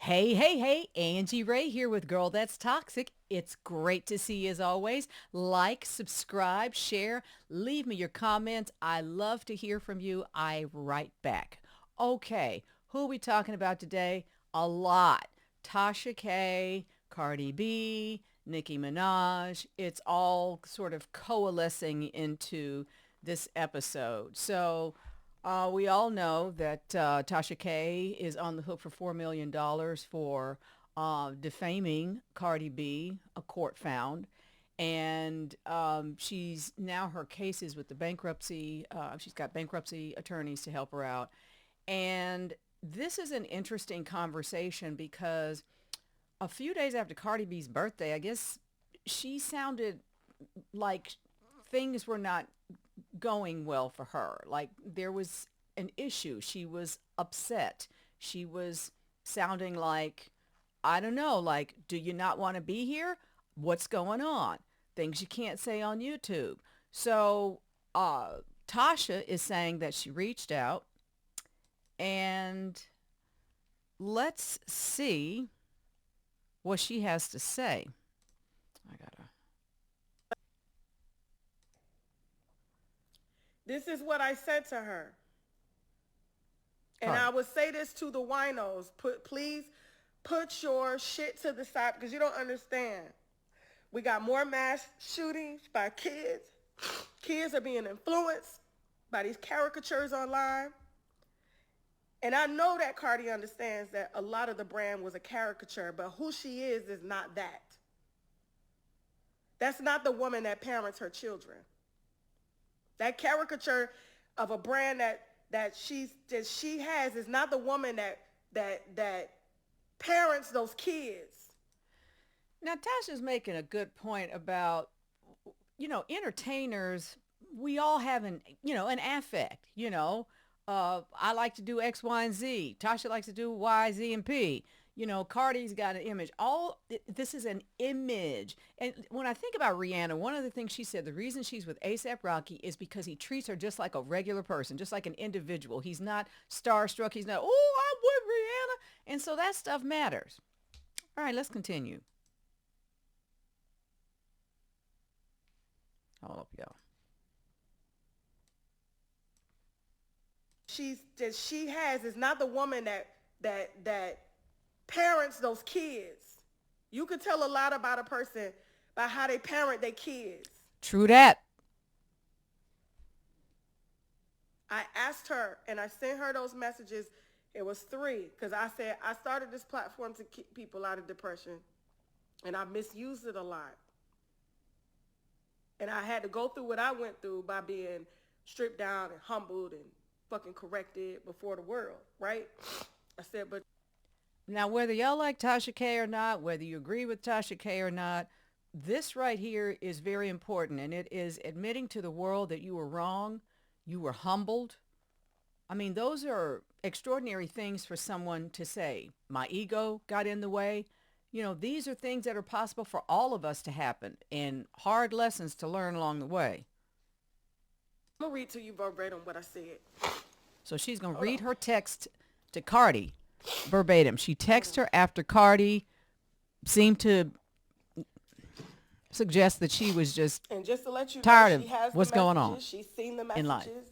Hey, hey, hey, Angie Rae here with Girl That's Toxic. It's great to see you as always. Like, subscribe, share, leave me your comments. I love to hear from you. I write back. Okay, who are we talking about today? A lot. Tasha K, Cardi B, Nicki Minaj. It's all sort of coalescing into this episode. We all know that Tasha K is on the hook for $4 million for defaming Cardi B, a court found. And she's now her case is with the bankruptcy. She's got bankruptcy attorneys to help her out. And this is an interesting conversation because a few days after Cardi B's birthday, I guess she sounded like things were not going well for her. Like there was an issue. She was upset. She was sounding like, I don't know, like, do you not want to be here? What's going on? Things you can't say on YouTube. So Tasha is saying that she reached out and let's see what she has to say. I gotta. This is what I said to her. And Cardi. I would say this to the winos. Please put your shit to the side because you don't understand. We got more mass shootings by kids. Kids are being influenced by these caricatures online. And I know that Cardi understands that a lot of the brand was a caricature, but who she is not that. That's not the woman that parents her children. That caricature of a brand that she has is not the woman that parents those kids. Now, Tasha's making a good point about, entertainers, we all have an affect, I like to do X, Y, and Z. Tasha likes to do Y, Z, and P. Cardi's got an image. This is an image. And when I think about Rihanna, one of the things she said, the reason she's with A$AP Rocky is because he treats her just like a regular person, just like an individual. He's not starstruck. He's not, oh, I'm with Rihanna. And so that stuff matters. All right, let's continue. Hold up, y'all. She has is not the woman that parents those kids. You could tell a lot about a person by how they parent their kids. True that. I asked her and I sent her those messages. It was 3 because I said I started this platform to keep people out of depression and I misused it a lot. And I had to go through what I went through by being stripped down and humbled and fucking corrected before the world, right? I said, but Now, whether y'all like Tasha K or not, whether you agree with Tasha K or not, this right here is very important. And it is admitting to the world that you were wrong, you were humbled. I mean, those are extraordinary things for someone to say. My ego got in the way. These are things that are possible for all of us to happen and hard lessons to learn along the way. I'm going to read to you verbatim what I said. So she's going to Hold read on. her text to Cardi verbatim. She texted her after Cardi seemed to suggest that she was just And just to let you know, tired she of has the what's going on messages. She's seen the in life. messages.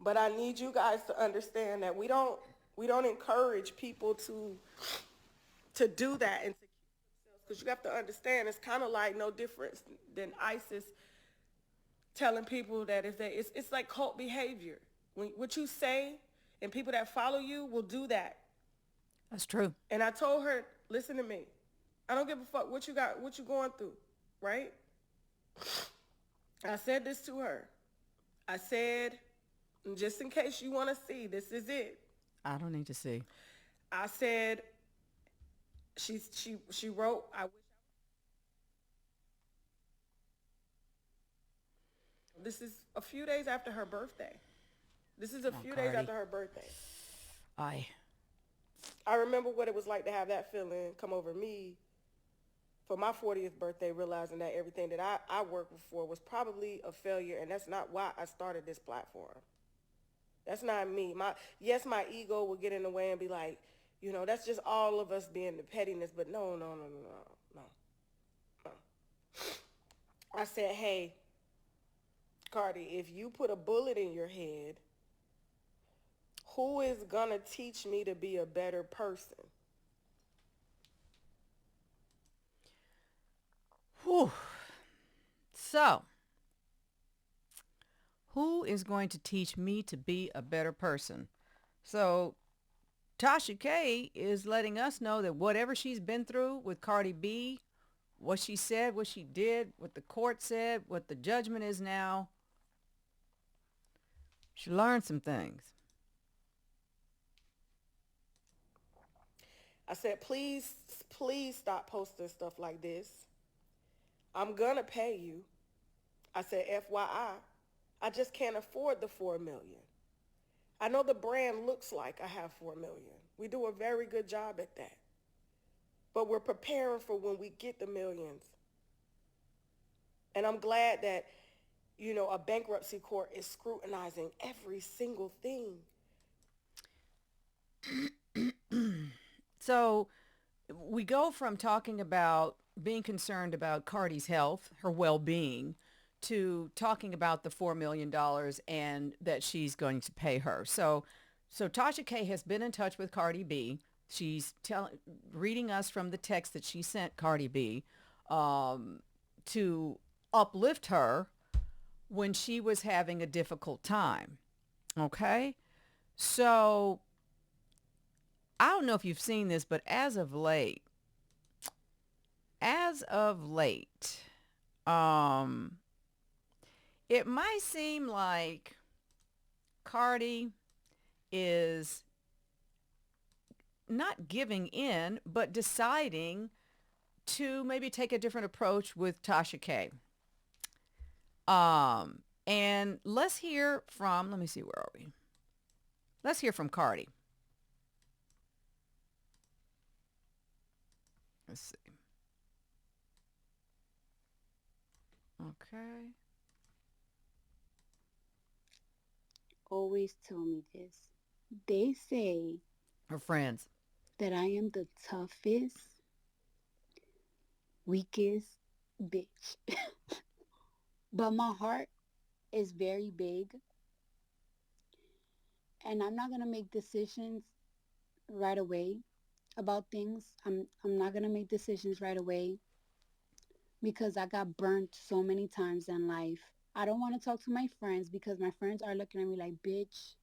But I need you guys to understand that we don't encourage people to do that and to keep themselves. Because you have to understand, it's kind of like no difference than ISIS telling people that it's like cult behavior. What you say and people that follow you will do that. That's true. And I told her, listen to me. I don't give a fuck what you got, what you going through, right? I said this to her. I said, just in case you want to see, this is it. I don't need to see. I said, she wrote, I wish. This is a few days after her birthday. This is a few days Cardi. after her birthday. I I remember what it was like to have that feeling come over me for my 40th birthday, realizing that everything that I worked for was probably a failure, and that's not why I started this platform. That's not me. My ego will get in the way and be like, That's just all of us being the pettiness. But no, no, no, no, no, no, no. I said, hey, Cardi, if you put a bullet in your head, who is gonna teach me to be a better person? Whew. So, who is going to teach me to be a better person? So, Tasha K is letting us know that whatever she's been through with Cardi B, what she said, what she did, what the court said, what the judgment is now, she learned some things. I said, please, please stop posting stuff like this. I'm gonna pay you. I said, FYI, I just can't afford the 4 million. I know the brand looks like I have 4 million. We do a very good job at that. But we're preparing for when we get the millions. And I'm glad that, a bankruptcy court is scrutinizing every single thing. So we go from talking about being concerned about Cardi's health, her well-being, to talking about the $4 million and that she's going to pay her. So Tasha K has been in touch with Cardi B. She's reading us from the text that she sent Cardi B to uplift her when she was having a difficult time. Okay? So I don't know if you've seen this, but as of late, um, it might seem like Cardi is not giving in, but deciding to maybe take a different approach with Tasha K. And let's hear from, let me see, where are we? Let's hear from Cardi. Let's see. Okay. Always tell me this. They say Her friends. that I am the toughest, weakest bitch. But my heart is very big, and I'm not going to make decisions right away about things. I'm not going to make decisions right away because I got burnt so many times in life. I don't want to talk to my friends because my friends are looking at me like, bitch,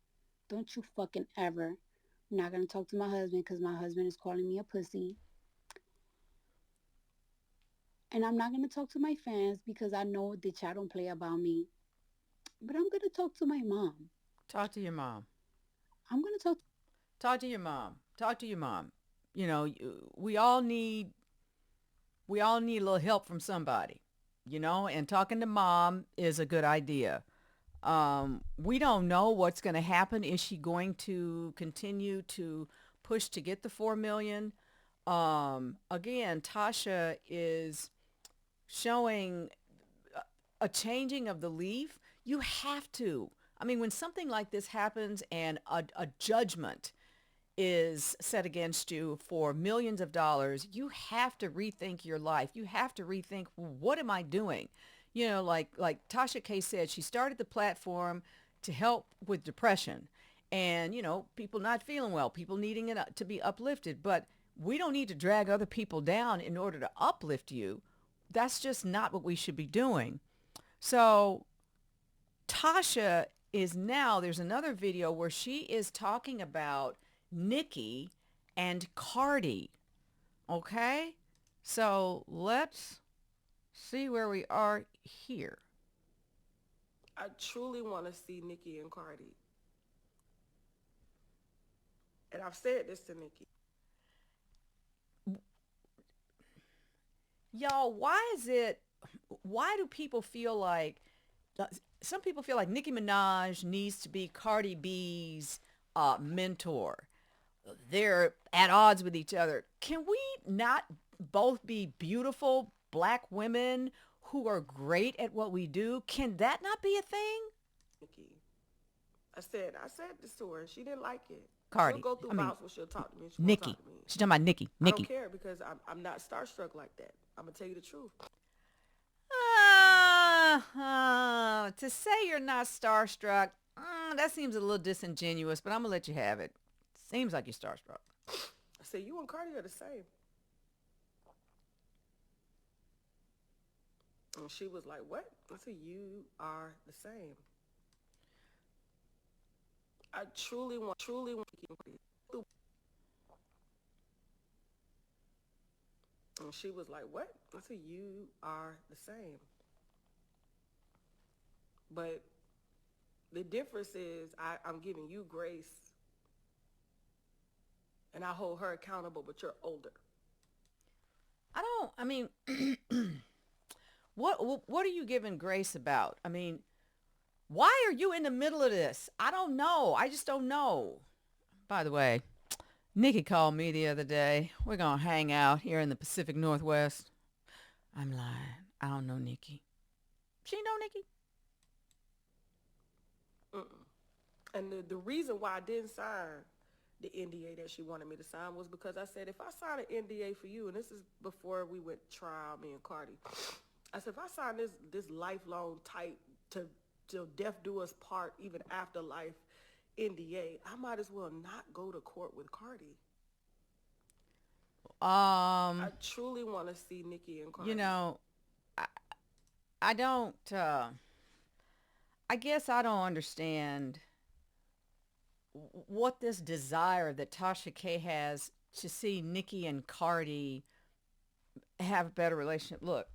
don't you fucking ever. I'm not going to talk to my husband because my husband is calling me a pussy. And I'm not going to talk to my fans because I know that y'all don't play about me. But I'm going to talk to my mom. Talk to your mom. I'm going to talk. Talk to your mom. Talk to your mom. You know, we all need a little help from somebody, and talking to mom is a good idea. We don't know what's going to happen. Is she going to continue to push to get the 4 million? Again, Tasha is showing a changing of the leaf. You have to. I mean, when something like this happens and a judgment is set against you for millions of dollars, you have to rethink your life. You have to rethink, what am I doing? Like Tasha K said, she started the platform to help with depression and, people not feeling well, people needing it to be uplifted. But we don't need to drag other people down in order to uplift you. That's just not what we should be doing. So Tasha is now, there's another video where she is talking about Nicki and Cardi. Okay? So let's see where we are here. I truly want to see Nicki and Cardi. And I've said this to Nicki. Y'all, why do people feel like, some people feel like Nicki Minaj needs to be Cardi B's mentor? They're at odds with each other. Can we not both be beautiful black women who are great at what we do? Can that not be a thing? Nicki. I said this to her. She didn't like it. She'll Cardi. go through I mean, bouts where she'll talk to me and she won't talk Nicki. to me. She's talking about Nicki. I don't Nicki. care because I'm not starstruck like that. I'm gonna tell you the truth. To say you're not starstruck, that seems a little disingenuous, but I'm going to let you have it. Seems like you're starstruck. I said you and Cardi are the same. And she was like, "What?" I said, "You are the same." I truly want to keep it. And she was like, "What?" I said, "You are the same." But the difference is I'm giving you grace and I hold her accountable, but you're older. I mean, what are you giving grace about? I mean, why are you in the middle of this? I don't know. I just don't know. By the way, Nikki called me the other day. We're going to hang out here in the Pacific Northwest. I'm lying. I don't know Nikki. She know Nikki? Mm-mm. And the reason why I didn't sign the NDA that she wanted me to sign was because I said, if I sign an NDA for you, and this is before we went trial, me and Cardi, I said, if I sign this lifelong tight to till death do us part, even after life NDA, I might as well not go to court with Cardi. I Um, truly want to see Nicki and you Cardi. know, I, I don't, I guess I don't understand what this desire that Tasha K has to see Nicki and Cardi have a better relationship. Look,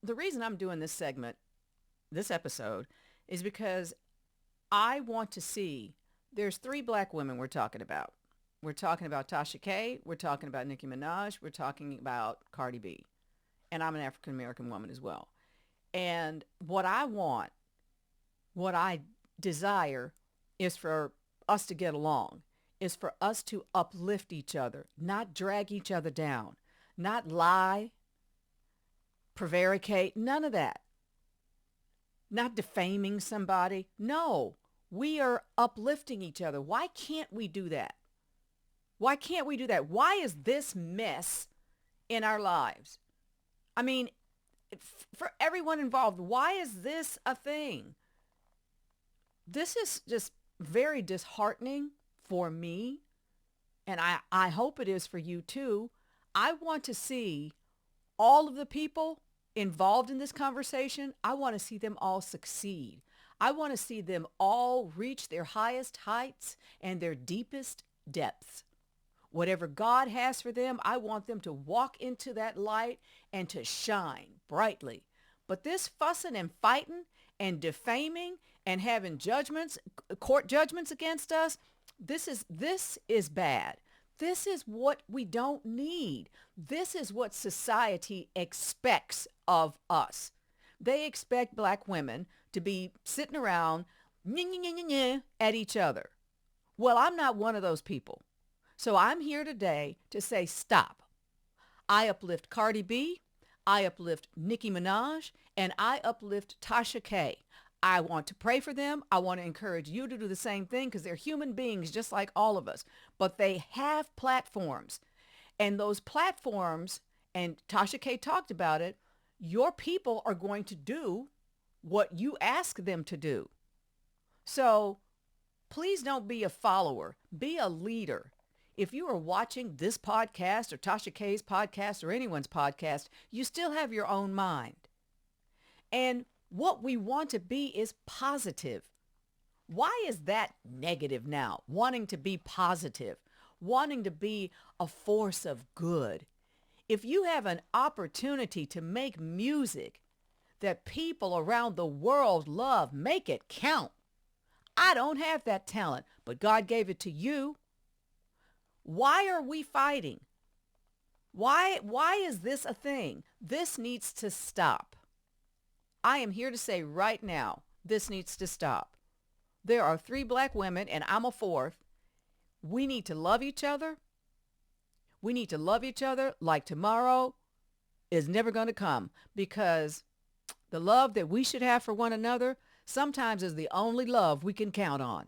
the reason I'm doing this segment, this episode, is because I want to see there's three black women we're talking about. We're talking about Tasha K, we're talking about Nicki Minaj, we're talking about Cardi B. And I'm an African American woman as well. And what I want, what I desire is for us to get along, is for us to uplift each other, not drag each other down, not lie, prevaricate, none of that. Not defaming somebody. No, we are uplifting each other. Why can't we do that? Why can't we do that? Why is this mess in our lives? I mean, for everyone involved, why is this a thing? This is just very disheartening for me, and I hope it is for you too. I want to see all of the people involved in this conversation. I want to see them all succeed. I want to see them all reach their highest heights and their deepest depths. Whatever God has for them, I want them to walk into that light and to shine brightly. But this fussing and fighting and defaming and having judgments, court judgments against us, this is bad. This is what we don't need. This is what society expects of us. They expect black women to be sitting around at each other. Well, I'm not one of those people. So I'm here today to say stop. I uplift Cardi B, I uplift Nicki Minaj, and I uplift Tasha K. I want to pray for them. I want to encourage you to do the same thing because they're human beings just like all of us. But they have platforms. And those platforms, and Tasha K talked about it, your people are going to do what you ask them to do. So please don't be a follower. Be a leader. If you are watching this podcast or Tasha K's podcast or anyone's podcast, you still have your own mind. And what we want to be is positive. Why is that negative now? Wanting to be positive, wanting to be a force of good. If you have an opportunity to make music that people around the world love, make it count. I don't have that talent, but God gave it to you. Why are we fighting? Why is this a thing? This needs to stop. I am here to say right now, this needs to stop. There are three black women, and I'm a fourth. We need to love each other. We need to love each other like tomorrow is never going to come because the love that we should have for one another, sometimes is the only love we can count on.